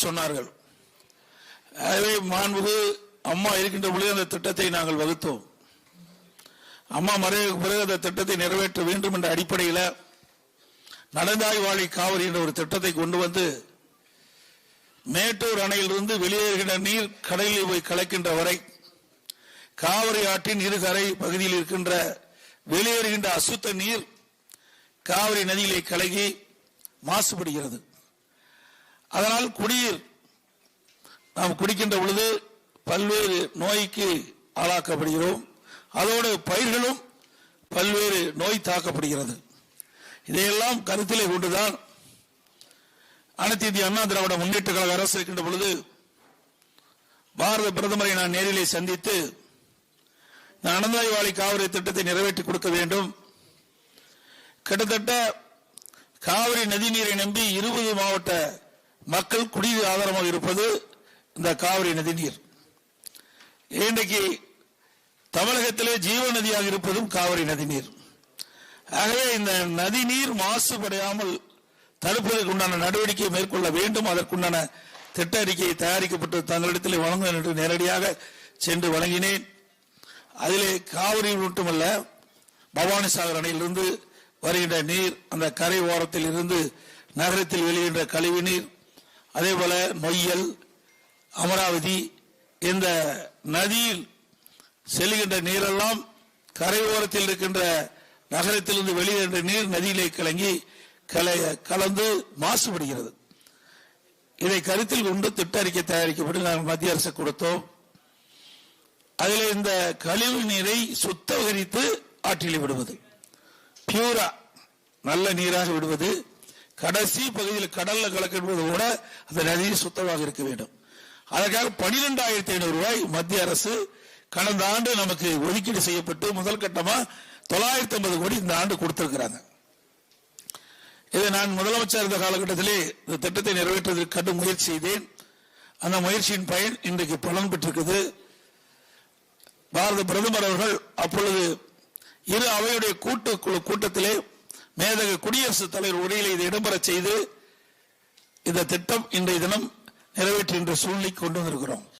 சொன்னார்கள். ஆகவே மாண்புமிகு அம்மா இருக்கின்ற பொழுது அந்த திட்டத்தை நாங்கள் வகுத்தோம். அம்மா மறைவுக்கு பிறகு அந்த திட்டத்தை நிறைவேற்ற வேண்டும் என்ற அடிப்படையில் நடந்தாய் வாழி காவிரி என்ற ஒரு திட்டத்தை கொண்டு வந்து மேட்டூர் அணையிலிருந்து வெளியேறுகின்ற நீர் கடலில் போய் கலக்கின்ற வரை காவிரி ஆற்றின் இருகரை பகுதியில் இருக்கின்ற வெளியேறுகின்ற அசுத்த நீர் காவிரி நதியிலே கலகி மாசுபடுகிறது. அதனால் குடிநீர் நாம் குடிக்கின்ற பொழுது பல்வேறு நோய்க்கு ஆளாக்கப்படுகிறோம். அதோடு பயிர்களும் பல்வேறு நோய் தாக்கப்படுகிறது. இதையெல்லாம் கருத்திலே கொண்டுதான் அனைத்து இந்திய அண்ணா திராவிட முன்னேற்ற கழக அரசு இருக்கின்ற பொழுது பாரத பிரதமரை நான் நேரிலே சந்தித்து நடந்தாய் வாழி காவிரி திட்டத்தை நிறைவேற்றி கொடுக்க வேண்டும். கிட்டத்தட்ட காவிரி நதி நீரை நம்பி 20 மாவட்ட மக்கள் குடிநீர் ஆதாரமாக இருப்பது இந்த காவிரி நதி நீர். இன்றைக்கு தமிழகத்திலே ஜீவ நதியாக இருப்பதும் காவிரி நதி நீர். ஆகவே இந்த நதி நீர் மாசுபடையாமல் தடுப்பதற்கு உண்டான நடவடிக்கையை மேற்கொள்ள வேண்டும். அதற்குண்டான திட்ட அறிக்கையை தயாரிக்கப்பட்டு தங்களிடத்தில் வழங்க என்று நேரடியாக சென்று வழங்கினேன். அதிலே காவிரி மட்டுமல்ல, பவானிசாகர் அணையிலிருந்து வருகின்ற நீர், அந்த கரை ஓரத்தில் இருந்து நகரத்தில் வெளியின்ற கழிவு நீர், அதே போல நொய்யல், அமராவதி, இந்த நதியில் செல்கின்ற நீரெல்லாம் கரை ஓரத்தில் இருக்கின்ற நகரத்திலிருந்து வெளியேறுகின்ற நீர் நதியிலே கலந்து மாசுபடுகிறது. இதை கருத்தில் கொண்டு திட்ட அறிக்கை தயாரிக்கப்பட்டு நாங்கள் மத்திய அரசு கொடுத்தோம். அதில் இந்த கழிவு நீரை சுத்தகரித்து ஆற்றில் விடுவது, பியூரா நல்ல நீராக விடுவது, கடைசி பகுதியில் கடல்ல கலக்கும்போது கூட அந்த நதியை சுத்தமாக இருக்க வேண்டும். அதற்காக 12,500 ரூபாய் மத்திய அரசு கடந்த ஆண்டு நமக்கு ஒதுக்கீடு செய்யப்பட்டு முதல் கட்டமா 950 கோடி இந்த ஆண்டு கொடுத்திருக்கிறாங்க. இதை நான் முதலமைச்சர் இருந்த காலகட்டத்திலே இந்த திட்டத்தை நிறைவேற்றுவதற்கு கடும் முயற்சி செய்தேன். அந்த முயற்சியின் பயன் இன்றைக்கு பலன் பெற்றிருக்கிறது. பாரத பிரதமர் அவர்கள் அப்பொழுது இரு அவையுடைய கூட்டத்திலே மேதக குடியரசுத் தலைவர் உரையிலே இதை இடம்பெற செய்து இந்த திட்டம் இன்றைய தினம் நிறைவேற்றுகின்ற சூழ்நிலை கொண்டு வந்திருக்கிறோம்.